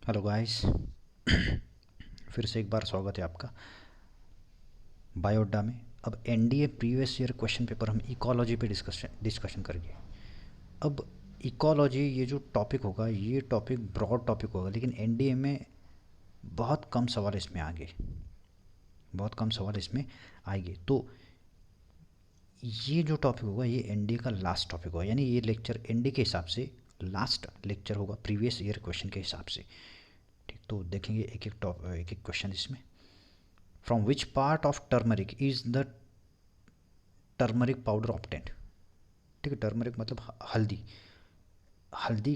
Hello guys. फिर से एक बार स्वागत है आपका बायोडा में। अब NDA previous year question paper हम इकोलॉजी पे डिस्कशन करेंगे। अब इकोलॉजी ये जो टॉपिक होगा ये टॉपिक ब्रॉड टॉपिक होगा, लेकिन एनडीए में बहुत कम सवाल इसमें आएंगे, बहुत कम सवाल इसमें आएंगे। तो ये जो टॉपिक होगा ये एनडीए का लास्ट टॉपिक होगा, यानी ये लेक्चर एनडीए के हिसाब से लास्ट लेक्चर होगा प्रीवियस ईयर क्वेश्चन के हिसाब से। ठीक, तो देखेंगे एक एक क्वेश्चन इसमें। From which part of turmeric is the turmeric powder obtained. ठीक है, टर्मरिक मतलब हल्दी। हल्दी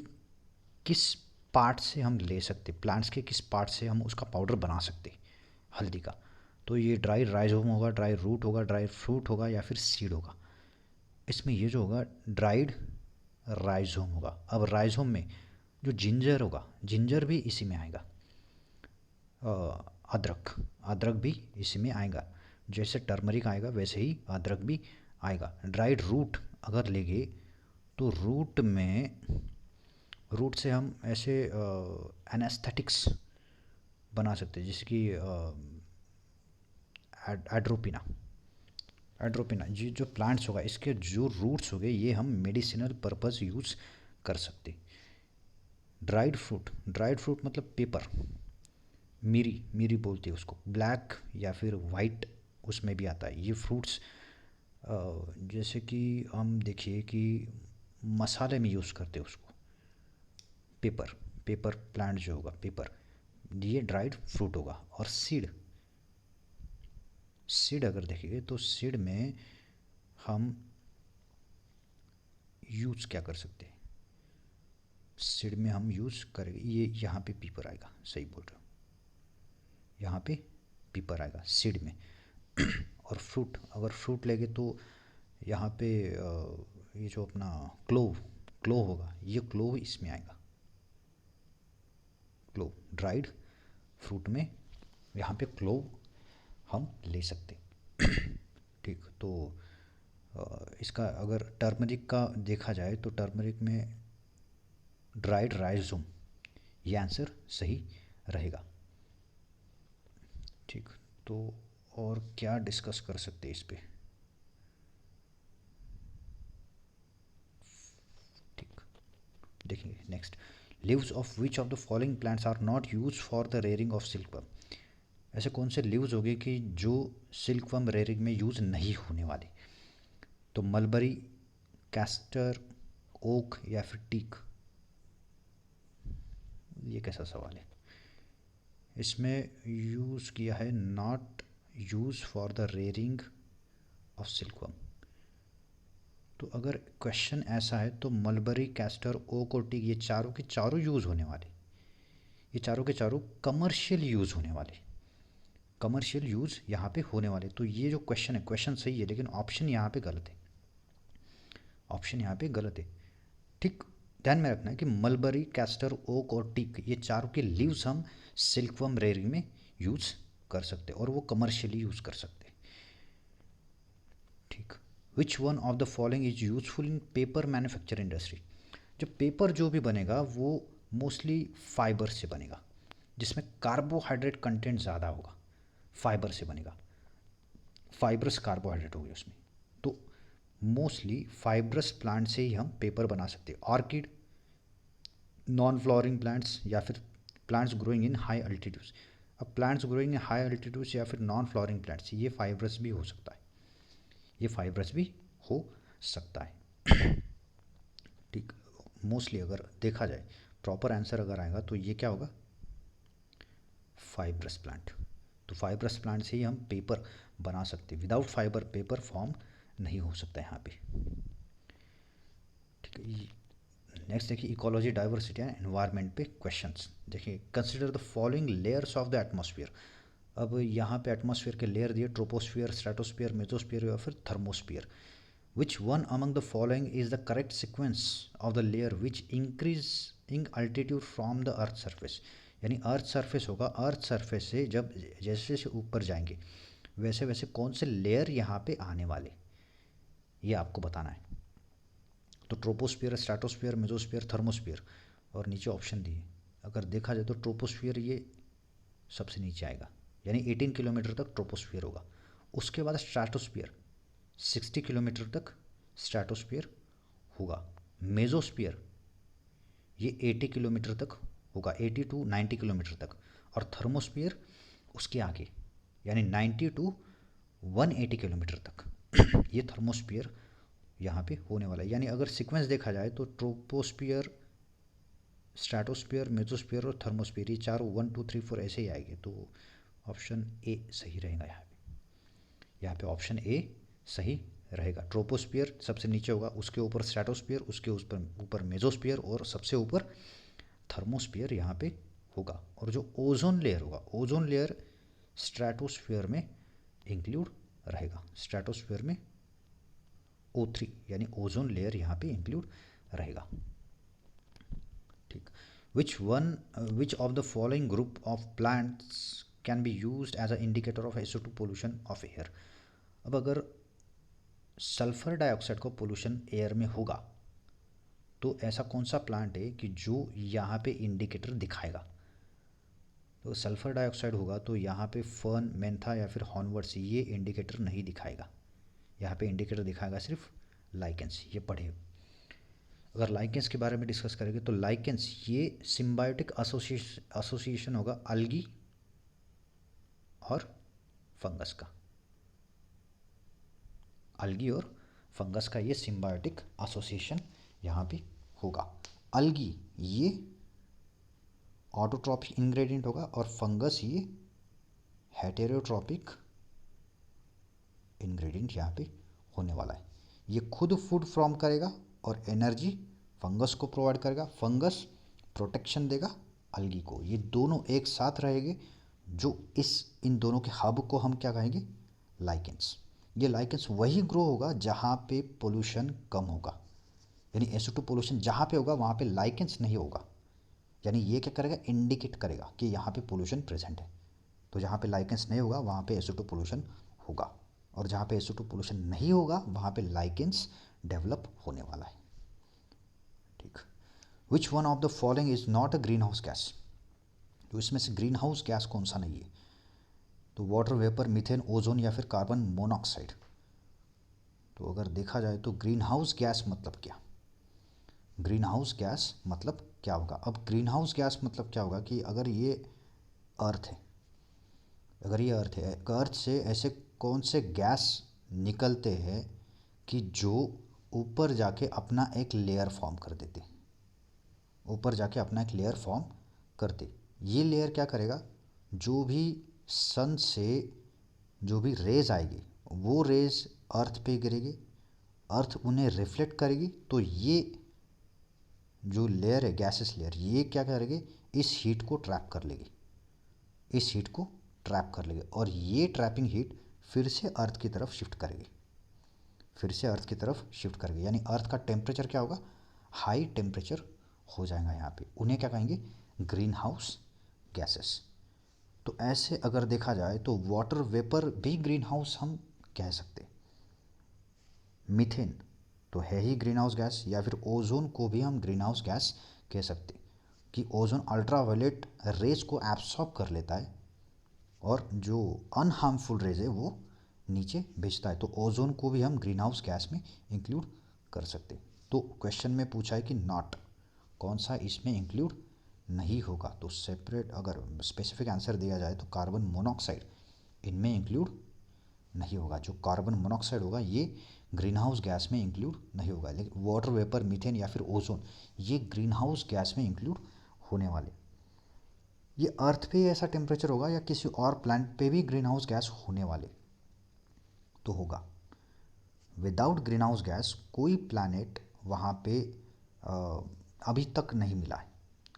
किस पार्ट से हम ले सकते, प्लांट्स के किस पार्ट से हम उसका पाउडर बना सकते हल्दी का। तो ये ड्राई राइजोम होगा, ड्राई रूट होगा, ड्राई फ्रूट होगा, या फिर सीड होगा। इसमें ये जो होगा ड्राइड राइजोम होगा। अब राइजोम में जो जिंजर होगा, जिंजर भी इसी में आएगा। अदरक, अदरक भी इसी में आएगा। जैसे टर्मरिक आएगा वैसे ही अदरक भी आएगा। ड्राइड रूट अगर लेंगे तो रूट से हम ऐसे एनेस्थेटिक्स बना सकते हैं, जैसे कि एड्रोपिना। एड्रोपिना ये जो प्लांट्स होगा इसके जो रूट्स हो गए ये हम मेडिसिनल पर्पस यूज़ कर सकते। ड्राइड फ्रूट, ड्राइड फ्रूट मतलब पेपर, मीरी, मीरी बोलते हैं उसको। ब्लैक या फिर वाइट उसमें भी आता है ये फ्रूट्स। जैसे कि हम देखिए कि मसाले में यूज़ करते हैं उसको। पेपर, पेपर प्लांट जो होगा पेपर, ये ड्राइड फ्रूट होगा। और सीड, सीड अगर देखेंगे तो सीड में हम यूज़ क्या कर सकते हैं। सीड में हम यूज़ करेंगे, ये यहाँ पे पीपर आएगा, सही बोल रहे हो, यहाँ पे पीपर आएगा सीड में। और फ्रूट, अगर फ्रूट लेंगे तो यहाँ पे ये जो अपना क्लोव, क्लोव होगा, ये क्लोव इसमें आएगा। क्लोव ड्राइड फ्रूट में यहाँ पे क्लोव हम ले सकते। ठीक, तो इसका अगर टर्मरिक का देखा जाए तो टर्मरिक में ड्राइड राइजोम, ये आंसर सही रहेगा। ठीक, तो और क्या डिस्कस कर सकते हैं इस पे। ठीक, देखेंगे next. Leaves of which of the following plants are not use for the rearing of silkworm. ऐसे कौन से लीव्स हो गए कि जो सिल्कवर्म रेयरिंग में यूज़ नहीं होने वाले। तो मलबरी, कैस्टर, ओक या फिर टीक। ये कैसा सवाल है। इसमें यूज़ किया है not use for the rearing of silkworm. तो अगर क्वेश्चन ऐसा है तो मलबरी, कैस्टर, ओक और टीक ये चारों के चारों यूज़ होने वाले, ये चारों के चारों कमर्शियल यूज़ होने वाले, कमर्शियल यूज़ यहाँ पे होने वाले। तो ये जो क्वेश्चन है, क्वेश्चन सही है लेकिन ऑप्शन यहाँ पे गलत है, ऑप्शन यहाँ पे गलत है। ठीक, ध्यान में रखना है कि मलबरी, कैस्टर, ओक और टीक ये चारों के लीव्स हम सिल्कवर्म रेयरिंग में यूज़ कर सकते हैं और वो कमर्शियली यूज़ कर सकते हैं। ठीक, which one of the following is useful in paper manufacture industry. जो पेपर जो भी बनेगा वो मोस्टली फाइबर से बनेगा, जिसमें कार्बोहाइड्रेट कंटेंट ज़्यादा होगा, फाइबर से बनेगा, फाइब्रस कार्बोहाइड्रेट होगी उसमें। तो मोस्टली फाइब्रस प्लांट से ही हम पेपर बना सकते हैं। ऑर्किड, नॉन फ्लोरिंग प्लांट्स या फिर plants growing in high altitudes. अब plants growing in high altitudes या फिर नॉन फ्लोरिंग प्लांट्स ये फाइब्रस भी हो सकता है, ये फाइब्रस भी हो सकता है। ठीक, मोस्टली अगर देखा जाए प्रॉपर आंसर अगर आएगा तो ये क्या होगा, फाइब्रस प्लांट। तो फाइब्रस प्लांट से ही हम पेपर बना सकते हैं, विदाउट फाइबर पेपर फॉर्म नहीं हो सकता यहाँ पे। ठीक है, नेक्स्ट देखिए इकोलॉजी, डाइवर्सिटी एंड एनवायरनमेंट पे क्वेश्चंस। देखिए consider the following layers of the atmosphere. अब यहाँ पे एटमॉस्फेयर के लेयर दिए, ट्रोपोस्फियर, स्ट्रेटोस्फियर, मेसोस्फियर या फिर thermosphere. Which one among the following is the correct sequence of the layer which increasing altitude from the earth surface. यानी earth surface होगा, earth surface से जब जैसे जैसे ऊपर जाएंगे वैसे वैसे कौन से लेयर यहाँ पे आने वाले, ये आपको बताना है। तो ट्रोपोस्फियर, स्ट्रेटोस्फियर, मेसोस्फियर, थर्मोस्फियर, और नीचे ऑप्शन दिए अगर देखा जाए तो ट्रोपोस्फियर ये सबसे नीचे आएगा, यानी 18 किलोमीटर तक ट्रोपोस्फियर होगा। उसके बाद स्ट्रैटोस्फियर 60 किलोमीटर तक स्ट्रैटोस्फियर होगा। मेजोस्फियर ये 80 किलोमीटर तक होगा, 80 टू 90 किलोमीटर तक। और थर्मोस्फियर उसके आगे, यानी 90 टू 180 किलोमीटर तक ये थर्मोस्फियर यहाँ पे होने वाला है। यानी अगर सीक्वेंस देखा जाए तो ट्रोपोस्फियर, स्ट्रैटोस्फियर, मेजोस्फियर और थर्मोस्फियर, ये चारों 1 2 3 4 ऐसे ही आएंगे। तो ऑप्शन ए सही रहेगा यहाँ पे ऑप्शन ए सही रहेगा। ट्रोपोस्फियर सबसे नीचे होगा, उसके ऊपर स्ट्रैटोस्फियर, उसके ऊपर मेजोस्फियर और सबसे ऊपर थर्मोस्फियर यहाँ पे होगा। और जो ओजोन लेयर होगा, ओजोन लेयर स्ट्रैटोस्फियर में इंक्लूड रहेगा। स्ट्रैटोस्फियर में O3 यानी ओजोन लेयर यहाँ पे इंक्लूड रहेगा। ठीक। Which of the following group of plants can be used as a indicator of SO2 pollution of air. अब अगर सल्फर डाइऑक्साइड का पोल्यूशन एयर में होगा तो ऐसा कौन सा प्लांट है कि जो यहाँ पे इंडिकेटर दिखाएगा। तो सल्फर डाइऑक्साइड होगा तो यहाँ पे फर्न, मेंथा या फिर हॉर्नवर्ड्स ये इंडिकेटर नहीं दिखाएगा। यहाँ पे इंडिकेटर दिखाएगा सिर्फ लाइकेंस। ये पढ़े। अगर लाइकेंस के बारे में डिस्कस करेंगे तो लाइकेंस ये सिम्बायोटिक एसोसिएशन होगा अलगी और फंगस का। अलगी और फंगस का ये सिम्बायोटिक एसोसिएशन यहाँ पे होगा। अलगी ये ऑटोट्रॉपिक इंग्रेडिएंट होगा और फंगस ये हेटेरोट्रॉपिक इंग्रेडिएंट यहाँ पे होने वाला है। ये खुद फूड फॉर्म करेगा और एनर्जी फंगस को प्रोवाइड करेगा। फंगस प्रोटेक्शन देगा अलगी को। ये दोनों एक साथ रहेंगे, जो इन दोनों के हब को हम क्या कहेंगे, लाइकेंस। ये लाइकेंस वही ग्रो होगा जहाँ पे पोल्यूशन कम होगा, यानी SO2 पोल्यूशन जहाँ पे होगा वहाँ पे लाइकेंस नहीं होगा। यानी ये क्या करेगा, इंडिकेट करेगा कि यहाँ पे पोल्यूशन प्रेजेंट है। तो जहाँ पे लाइकेंस नहीं होगा वहाँ पे SO2 पोल्यूशन होगा, और जहाँ पे SO2 पोल्यूशन नहीं होगा वहाँ पे लाइकेंस डेवलप होने वाला है। ठीक। Which one of the following is not a green house gas. तो इसमें से ग्रीन हाउस गैस कौन सा नहीं है। तो वाटर वेपर, मीथेन, ओजोन या फिर कार्बन मोनोऑक्साइड। तो अगर देखा जाए तो ग्रीन हाउस गैस मतलब क्या, ग्रीन हाउस गैस मतलब क्या होगा। अब ग्रीन हाउस गैस मतलब क्या होगा कि अगर ये अर्थ है, अगर ये अर्थ है, अर्थ से ऐसे कौन से गैस निकलते हैं कि जो ऊपर जाके अपना एक लेयर फॉर्म कर देते, ऊपर जाके अपना एक लेयर फॉर्म करते। ये लेयर क्या करेगा, जो भी सन से जो भी रेज आएगी वो रेज अर्थ पे गिरेगी, अर्थ उन्हें रिफ्लेक्ट करेगी। तो ये जो लेयर है, गैसेस लेयर, ये क्या करेगी, इस हीट को ट्रैप कर लेगी, इस हीट को ट्रैप कर लेगी। और ये ट्रैपिंग हीट फिर से अर्थ की तरफ शिफ्ट करेगी, फिर से अर्थ की तरफ शिफ्ट करेगी। यानी अर्थ का टेम्परेचर क्या होगा, हाई टेम्परेचर हो जाएगा यहाँ पे। उन्हें क्या कहेंगे, ग्रीन हाउस गैसेस। तो ऐसे अगर देखा जाए तो वाटर वेपर भी ग्रीन हाउस हम कह सकते। मीथेन तो है ही ग्रीन हाउस गैस, या फिर ओजोन को भी हम ग्रीन हाउस गैस कह सकते कि ओजोन अल्ट्रावायलेट रेज को एब्सॉर्ब कर लेता है और जो अनहार्मफुल रेज है वो नीचे भेजता है। तो ओजोन को भी हम ग्रीन हाउस गैस में इंक्लूड कर सकते। तो क्वेश्चन में पूछा है कि नॉट, कौन सा इसमें इंक्लूड नहीं होगा। तो सेपरेट अगर स्पेसिफिक आंसर दिया जाए तो कार्बन मोनोऑक्साइड इनमें इंक्लूड नहीं होगा। जो कार्बन मोनोऑक्साइड होगा ये ग्रीन हाउस गैस में इंक्लूड नहीं होगा। लेकिन वाटर वेपर, मीथेन या फिर ओजोन ये ग्रीन हाउस गैस में इंक्लूड होने वाले। ये अर्थ पे ऐसा टेम्परेचर होगा या किसी और प्लैनेट पे भी ग्रीन हाउस गैस होने वाले तो होगा। विदाउट ग्रीन हाउस गैस कोई प्लैनेट वहाँ पे अभी तक नहीं मिला है,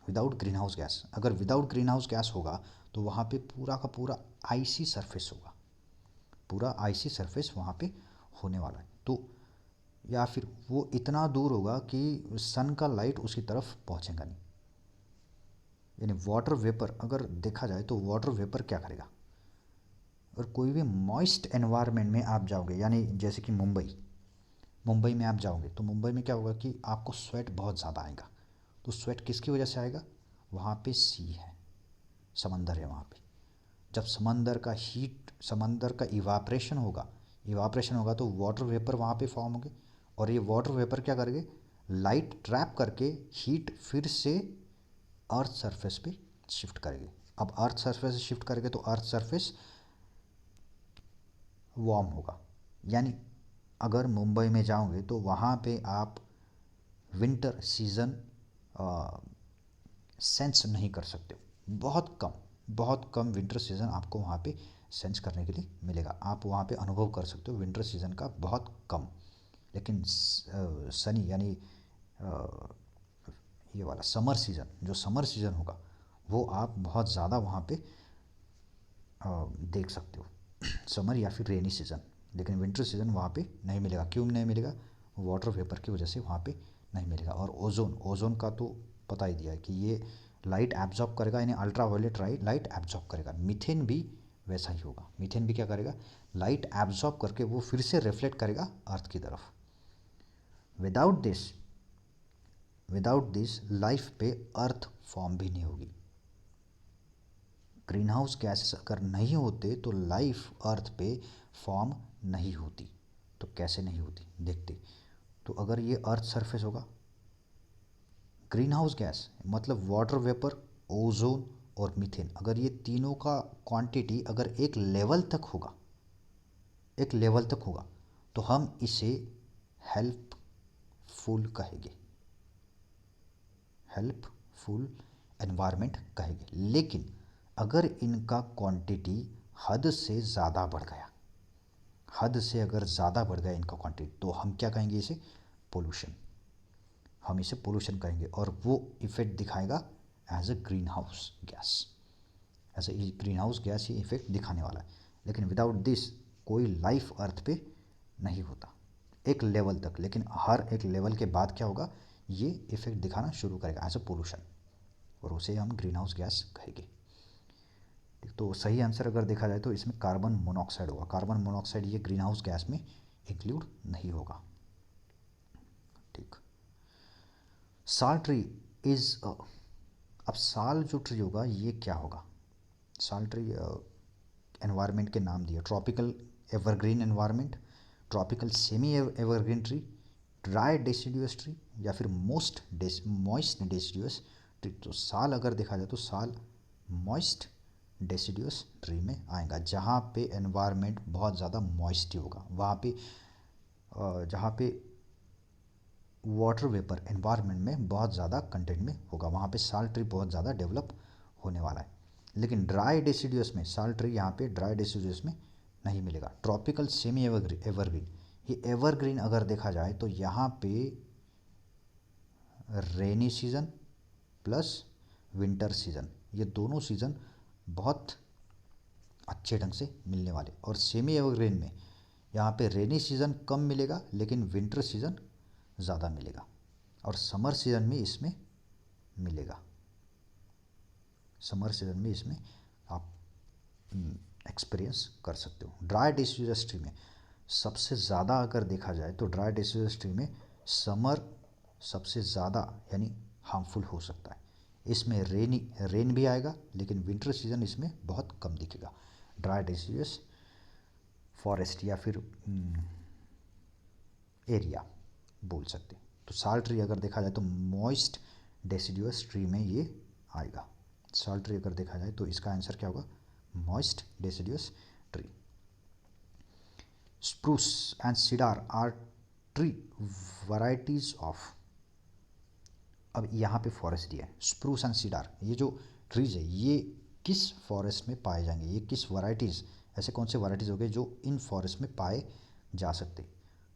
विदाउट ग्रीन हाउस गैस। अगर विदाउट ग्रीन हाउस गैस होगा तो वहाँ पे पूरा का पूरा आइसी सरफेस होगा, पूरा आइसी सरफेस वहाँ पे होने वाला है। तो या फिर वो इतना दूर होगा कि सन का लाइट उसकी तरफ पहुँचेगा नहीं। यानी वाटर वेपर अगर देखा जाए तो वाटर वेपर क्या करेगा, अगर कोई भी मॉइस्ट एनवायरनमेंट में आप जाओगे, यानी जैसे कि मुंबई में आप जाओगे तो मुंबई में क्या होगा कि आपको स्वेट बहुत ज़्यादा आएगा। तो स्वेट किसकी वजह से आएगा, वहाँ पे सी है, समंदर है वहाँ पे। जब समंदर का हीट, समंदर का इवापरेशन होगा तो वाटर वेपर वहाँ पे फॉर्म होंगे, और ये वाटर वेपर क्या करेंगे, लाइट ट्रैप करके हीट फिर से अर्थ सरफेस पे शिफ्ट करेंगे। अब अर्थ सरफेस से शिफ्ट करेंगे तो अर्थ सरफेस वार्म होगा। यानी अगर मुंबई में जाओगे तो वहाँ पे आप विंटर सीज़न सेंस नहीं कर सकते हो। बहुत कम विंटर सीज़न आपको वहाँ पे सेंस करने के लिए मिलेगा। आप वहाँ पे अनुभव कर सकते हो विंटर सीज़न का बहुत कम। लेकिन सनी यानी ये वाला समर सीज़न, जो समर सीज़न होगा वो आप बहुत ज़्यादा वहाँ पे देख सकते हो, समर या फिर रेनी सीज़न। लेकिन विंटर सीज़न वहाँ पे नहीं मिलेगा। क्यों नहीं मिलेगा? वाटर वेपर की वजह से वहाँ पे नहीं मिलेगा। और ओजोन का तो पता ही दिया है कि ये लाइट एब्जॉर्ब करेगा, यानी अल्ट्रा वायलेट लाइट एब्जॉर्ब करेगा। मीथेन भी वैसा ही होगा। मीथेन भी क्या करेगा, लाइट एब्जॉर्ब करके वो फिर से रिफ्लेक्ट करेगा अर्थ की तरफ। विदाउट दिस लाइफ पे अर्थ फॉर्म भी नहीं होगी। ग्रीन हाउस गैसेस अगर नहीं होते तो लाइफ अर्थ पे फॉर्म नहीं होती। तो कैसे नहीं होती देखते। तो अगर ये अर्थ सरफेस होगा, ग्रीन हाउस गैस मतलब वाटर वेपर, ओजोन और मीथेन, अगर ये तीनों का क्वांटिटी अगर एक लेवल तक होगा तो हम इसे हेल्पफुल कहेंगे, हेल्पफुल एनवायरनमेंट कहेंगे। लेकिन अगर इनका क्वांटिटी हद से ज़्यादा बढ़ गया, हद से अगर ज़्यादा बढ़ गया इनका क्वांटिटी, तो हम क्या कहेंगे, इसे पोल्यूशन। हम इसे पोल्यूशन कहेंगे और वो इफेक्ट दिखाएगा as a green house gas. ऐसे ये ग्रीन हाउस गैस ये इफेक्ट दिखाने वाला है। लेकिन विदाउट दिस कोई लाइफ अर्थ पे नहीं होता, एक लेवल तक। लेकिन हर एक लेवल के बाद क्या होगा, ये इफेक्ट दिखाना शुरू करेगा एज ए पोल्यूशन, और उसे हम ग्रीन हाउस गैस कहेंगे। तो सही आंसर अगर देखा जाए तो इसमें कार्बन मोनोऑक्साइड होगा। कार्बन मोनोऑक्साइड ये ग्रीन हाउस गैस में इंक्लूड नहीं होगा। ठीक। साल ट्री इज, अब साल जो ट्री होगा ये क्या होगा, साल ट्री एनवायरनमेंट के नाम दिए, tropical evergreen environment, tropical semi evergreen tree, dry deciduous tree, या फिर मॉइस्ट डेसिडुअस ट्री। तो साल अगर देखा जाए तो साल मॉइस्ट डेसिडुअस ट्री में आएगा, जहाँ पे एनवायरनमेंट बहुत ज़्यादा मॉइस्टी होगा, वहाँ पे जहाँ पे वाटर वेपर एनवायरनमेंट में बहुत ज़्यादा कंटेंट में होगा, वहाँ पे साल ट्री बहुत ज़्यादा डेवलप होने वाला है। लेकिन ड्राई डेसिडुअस में साल ट्री यहाँ पे ड्राई डेसिडुअस में नहीं मिलेगा। ट्रॉपिकल सेमी एवरग्रीन, ये एवरग्रीन अगर देखा जाए तो यहाँ पे rainy season plus winter season, ये दोनों सीज़न बहुत अच्छे ढंग से मिलने वाले। और सेमी एवरग्रीन में यहाँ पे रेनी सीज़न कम मिलेगा लेकिन विंटर सीज़न ज़्यादा मिलेगा, और समर सीज़न में इसमें मिलेगा, समर सीज़न में इसमें आप एक्सपीरियंस कर सकते हो। ड्राई डेसिडुअस ट्री में सबसे ज़्यादा अगर देखा जाए तो ड्राई डेसिडुअस ट्री में समर सबसे ज़्यादा यानी हार्मफुल हो सकता है। इसमें रेन भी आएगा लेकिन विंटर सीज़न इसमें बहुत कम दिखेगा। ड्राई डेसिडुअस फॉरेस्ट या फिर एरिया बोल सकते हैं। तो साल ट्री अगर देखा जाए तो मॉइस्ट डेसिडुअस ट्री में ये आएगा। साल ट्री अगर देखा जाए तो इसका आंसर क्या होगा, moist deciduous tree. Spruce and cedar are tree varieties of, अब यहाँ पे फॉरेस्ट दिया है, स्प्रूस एंड सीडार, ये जो ट्रीज है ये किस फॉरेस्ट में पाए जाएंगे, ये किस वैरायटीज़, ऐसे कौन से वैरायटीज़ हो गए जो इन फॉरेस्ट में पाए जा सकते।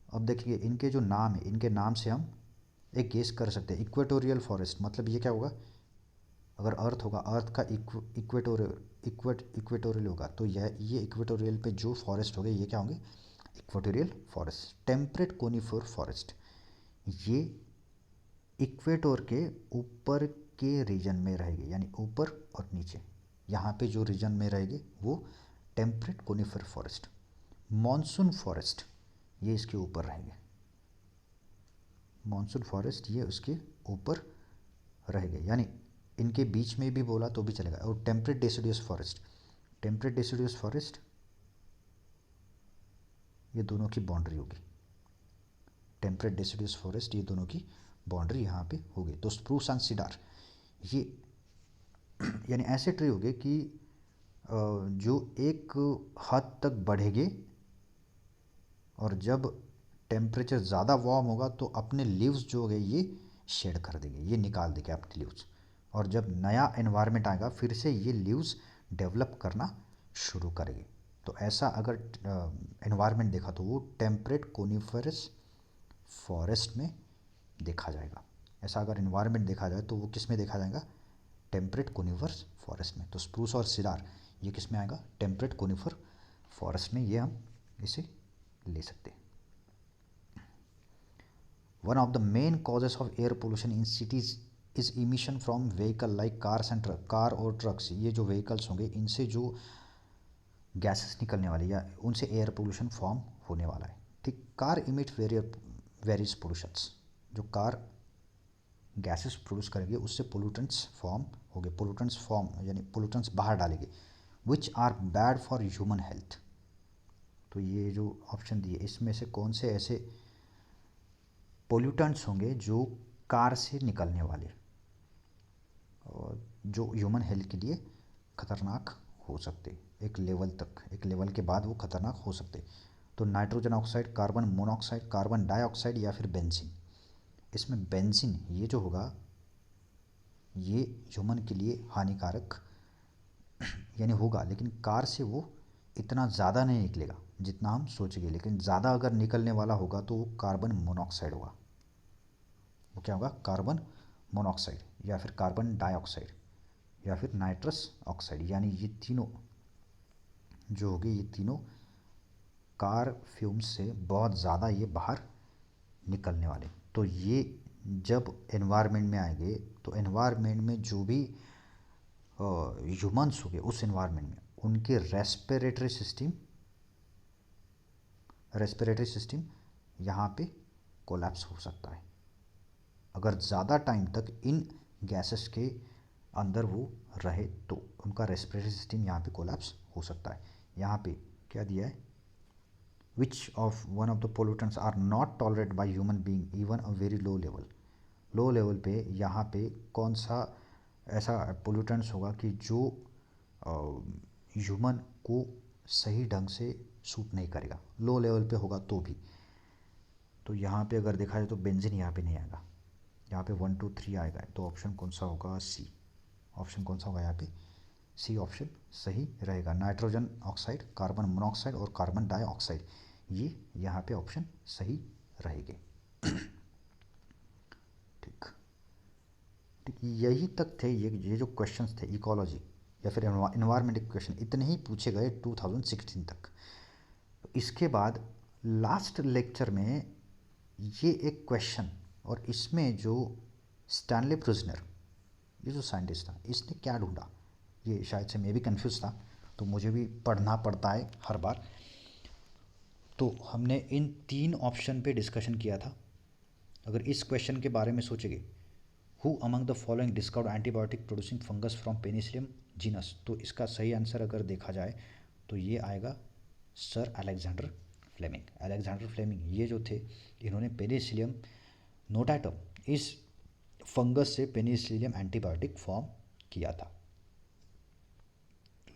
अब देखिए इनके जो नाम है, इनके नाम से हम एक गेस कर सकते हैं। इक्वेटोरियल फॉरेस्ट मतलब ये क्या होगा, अगर अर्थ होगा, अर्थ का इक्वेटोरियल होगा तो ये इक्वेटोरियल पे जो फॉरेस्ट हो गए ये क्या होंगे, equatorial forest. Temperate conifer forest, ये इक्वेटर के ऊपर के रीजन में रहेगी, यानी ऊपर और नीचे यहाँ पे जो रीजन में रहेगी वो temperate conifer forest. Monsoon forest ये इसके ऊपर रहेंगे, मॉनसून फॉरेस्ट ये उसके ऊपर रहेंगे, यानी इनके बीच में भी बोला तो भी चलेगा। और temperate deciduous forest, temperate deciduous forest ये दोनों की बाउंड्री होगी, टेम्परेट डेसिडियस फॉरेस्ट ये दोनों की बाउंड्री यहाँ पे होगी। तो स्प्रूस एंड सीडार ये यानी ऐसे ट्री हो गए कि जो एक हद तक बढ़ेंगे और जब टेम्परेचर ज़्यादा वार्म होगा तो अपने लीव्स जो हो गए ये शेड कर देंगे, ये निकाल देंगे अपने लीव्स। और जब नया एनवायरनमेंट आएगा फिर से ये लीव्स डेवलप करना शुरू करेंगे। तो ऐसा अगर एनवायरनमेंट देखा तो वो टेम्परेट कोनिफरस फॉरेस्ट में देखा जाएगा। ऐसा अगर इन्वायरमेंट देखा जाए तो वो किस में देखा जाएगा, टेम्परेट कोनिफर फॉरेस्ट में। तो स्प्रूस और सिडार ये किस में आएगा, टेम्परेट कोनिफर फॉरेस्ट में, ये हम इसे ले सकते हैं। One of the main causes of air pollution in cities is emission from vehicle like cars and truck, car और ट्रक्स, ये जो व्हीकल्स होंगे इनसे जो गैसेस निकलने वाली या उनसे एयर पोल्यूशन फॉर्म होने वाला है। ठीक, कार इमिट वेरियस पोल्यूशंस, जो कार गैसेस प्रोड्यूस करेंगे उससे पोल्यूटेंट्स फॉर्म हो गए, पोल्यूटेंट्स फॉर्म यानी पोल्यूटेंट्स बाहर डालेंगे, which are bad for human health. तो ये जो ऑप्शन दिए इसमें से कौन से ऐसे पोल्यूटेंट्स होंगे जो कार से निकलने वाले और जो ह्यूमन हेल्थ के लिए खतरनाक हो सकते, एक लेवल तक, एक लेवल के बाद वो खतरनाक हो सकते। तो nitrogen oxide, carbon monoxide, carbon dioxide या फिर बेंजीन। इसमें बेंजीन ये जो होगा ये ह्यूमन के लिए हानिकारक यानी होगा, लेकिन कार से वो इतना ज़्यादा नहीं निकलेगा जितना हम सोचेंगे, लेकिन ज़्यादा अगर निकलने वाला होगा तो वो कार्बन मोनोऑक्साइड होगा। वो क्या होगा, कार्बन मोनोऑक्साइड या फिर कार्बन डाइऑक्साइड या फिर नाइट्रस ऑक्साइड, यानी ये तीनों जो होंगे ये तीनों कार फ्यूम्स से बहुत ज़्यादा ये बाहर निकलने वाले। तो ये जब एनवायरनमेंट में आएंगे तो एनवायरनमेंट में जो भी ह्यूमंस हो गए उस एनवायरनमेंट में उनके रेस्पिरेटरी सिस्टम यहाँ पे कोलैप्स हो सकता है। अगर ज़्यादा टाइम तक इन गैसेस के अंदर वो रहे तो उनका रेस्पिरेटरी सिस्टम यहाँ पे कोलैप्स हो सकता है। यहाँ पे क्या दिया है, which of one of the pollutants are not tolerate by human being even a very low level. Low level पे यहाँ पे कौन सा ऐसा पोल्यूटेंट्स होगा कि जो ह्यूमन को सही ढंग से सूट नहीं करेगा, लो लेवल पे होगा तो भी। तो यहाँ पे अगर देखा जाए तो बेंजीन यहाँ पे नहीं आएगा, यहाँ पे 1 2 3 आएगा। तो ऑप्शन कौन सा होगा, सी। ऑप्शन कौन सा होगा यहाँ पे, सी ऑप्शन सही रहेगा। नाइट्रोजन ऑक्साइड, कार्बन मोनोऑक्साइड और कार्बन डाइऑक्साइड ये यहाँ पे ऑप्शन सही रहेंगे। ठीक ठीक, यही तक थे ये जो क्वेश्चंस थे इकोलॉजी या फिर एनवायरमेंट क्वेश्चन, इतने ही पूछे गए 2016 तक। इसके बाद लास्ट लेक्चर में ये एक क्वेश्चन, और इसमें जो स्टैनली प्रिजनर ये जो साइंटिस्ट था इसने क्या ढूंढा, ये शायद से मैं भी कंफ्यूज था, तो मुझे भी पढ़ना पड़ता है हर बार। तो हमने इन 3 ऑप्शन पे डिस्कशन किया था। अगर इस क्वेश्चन के बारे में सोचेंगे, who among the following discovered antibiotic producing fungus from Penicillium genus, तो इसका सही आंसर अगर देखा जाए तो ये आएगा sir Alexander Fleming. Alexander Fleming ये जो थे इन्होंने पेनिसिलियम नोटाटम इस फंगस से पेनिसिलियम एंटीबायोटिक फॉर्म किया था।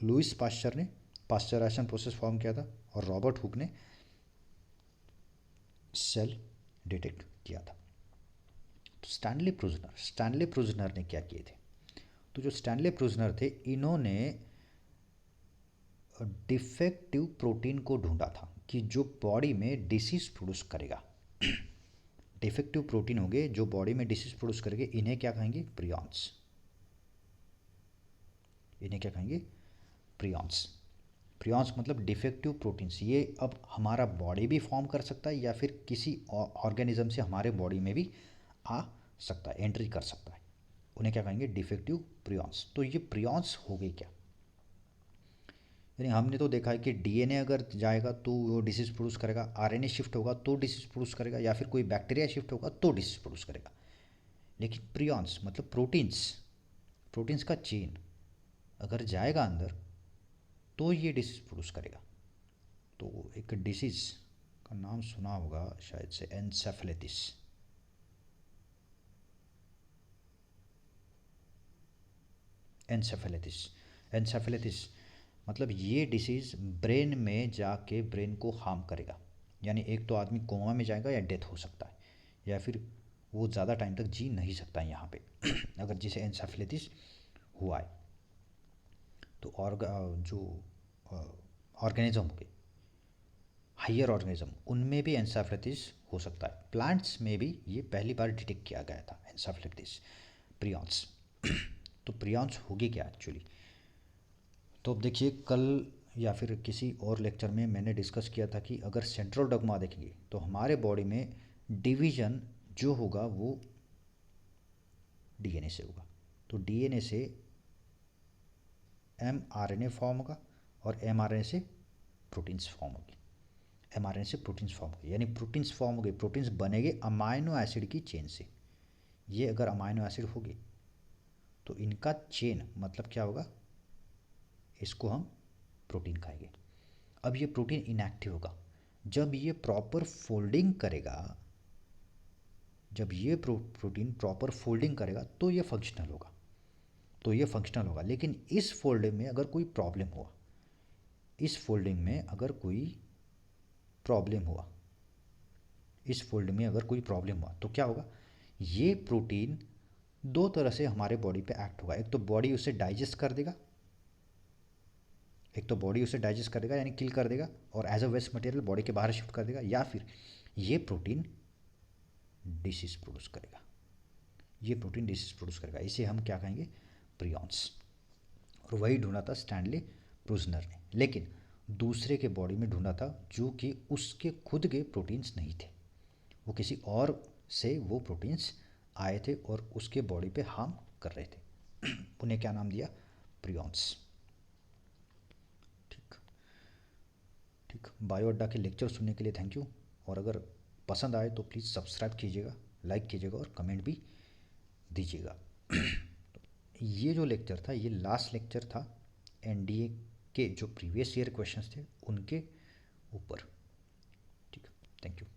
लुइस पास्चर ने पास्चराइजेशन प्रोसेस फॉर्म किया था और रॉबर्ट हुक ने सेल डिटेक्ट किया था। तो स्टैनली प्रूजनर ने क्या किए थे, तो जो स्टैनली प्रूजनर थे इन्होंने डिफेक्टिव प्रोटीन को ढूंढा था कि जो बॉडी में डिसीज प्रोड्यूस करेगा। डिफेक्टिव प्रोटीन होंगे जो बॉडी में डिसीज प्रोड्यूस करेंगे, इन्हें क्या कहेंगे, प्रियॉन्स। इन्हें क्या कहेंगे, प्रियॉन्स। प्रियॉन्स मतलब डिफेक्टिव प्रोटीन्स। ये अब हमारा बॉडी भी फॉर्म कर सकता है या फिर किसी ऑर्गेनिज्म से हमारे बॉडी में भी आ सकता है, एंट्री कर सकता है। उन्हें क्या कहेंगे, डिफेक्टिव प्रियॉन्स। तो ये प्रियॉन्स हो गई क्या, यानी हमने तो देखा है कि डीएनए अगर जाएगा तो वो डिसीज प्रोड्यूस करेगा, आरएनए शिफ्ट होगा तो डिसीज प्रोड्यूस करेगा, या फिर कोई बैक्टीरिया शिफ्ट होगा तो डिसीज प्रोड्यूस करेगा। लेकिन प्रियॉन्स मतलब प्रोटीन्स, प्रोटीन्स का चेन अगर जाएगा अंदर तो ये डिसीज़ प्रोड्यूस करेगा। तो एक डिसीज़ का नाम सुना होगा शायद से, एनसेफेलिटिस। एनसेफेलिटिस एनसेफेलिटिस मतलब ये डिसीज़ ब्रेन में जाके ब्रेन को हार्म करेगा। यानी एक तो आदमी कोमा में जाएगा या डेथ हो सकता है, या फिर वो ज़्यादा टाइम तक जी नहीं सकता है यहाँ पे अगर जिसे एनसेफेलिटिस हुआ है। तो जो ऑर्गेनिज्म हो गए, हायर ऑर्गेनिज्म, उनमें भी एनसेफेलिटिस हो सकता है। प्लांट्स में भी ये पहली बार डिटेक्ट किया गया था एनसेफेलिटिस, प्रियॉन्स। तो प्रियॉन्स होगी क्या एक्चुअली? तो अब देखिए, कल या फिर किसी और लेक्चर में मैंने डिस्कस किया था कि अगर सेंट्रल डॉग्मा देखेंगे तो हमारे बॉडी में डिवीजन जो होगा वो डीएनए से होगा। तो डीएनए से एमआरएनए फॉर्म होगा और एमआरएनए से प्रोटीन्स फॉर्म होगी। एमआरएनए से प्रोटीन्स फॉर्म होगी, यानी प्रोटीन्स फॉर्म हो गए, प्रोटीन्स बनेंगे अमाइनो एसिड की चेन से। ये अगर अमाइनो एसिड होगी तो इनका चेन मतलब क्या होगा, इसको हम प्रोटीन कहेंगे। अब ये प्रोटीन इनएक्टिव होगा। जब ये प्रॉपर फोल्डिंग करेगा, जब ये प्रोटीन प्रॉपर फोल्डिंग करेगा तो ये फंक्शनल होगा, तो ये फंक्शनल होगा। लेकिन इस फोल्डिंग में अगर कोई प्रॉब्लम हुआ, इस फोल्डिंग में अगर कोई प्रॉब्लम हुआ, इस फोल्डिंग में अगर कोई प्रॉब्लम हुआ तो क्या होगा, ये प्रोटीन दो तरह से हमारे बॉडी पे एक्ट होगा। एक तो बॉडी उसे डाइजेस्ट कर देगा, एक तो बॉडी उसे डाइजेस्ट कर देगा यानी किल कर देगा और as a waste material body के बाहर शिफ्ट कर देगा, या फिर ये प्रोटीन डिसीज प्रोड्यूस करेगा। ये प्रोटीन डिसीज प्रोड्यूस करेगा, इसे हम क्या कहेंगे, प्रियॉन्स। और वही ढूंढा था स्टैनली प्रूजनर ने, लेकिन दूसरे के बॉडी में ढूंढा था जो कि उसके खुद के प्रोटीन्स नहीं थे, वो किसी और से वो प्रोटीन्स आए थे और उसके बॉडी पे हार्म कर रहे थे। उन्हें क्या नाम दिया, प्रियॉन्स। ठीक ठीक, बायो अड्डा के लेक्चर सुनने के लिए थैंक यू। और अगर पसंद आए तो प्लीज़ सब्सक्राइब कीजिएगा, लाइक कीजिएगा और कमेंट भी दीजिएगा। ये जो लेक्चर था ये लास्ट लेक्चर था एनडीए के जो प्रीवियस ईयर क्वेश्चंस थे उनके ऊपर। ठीक, थैंक यू।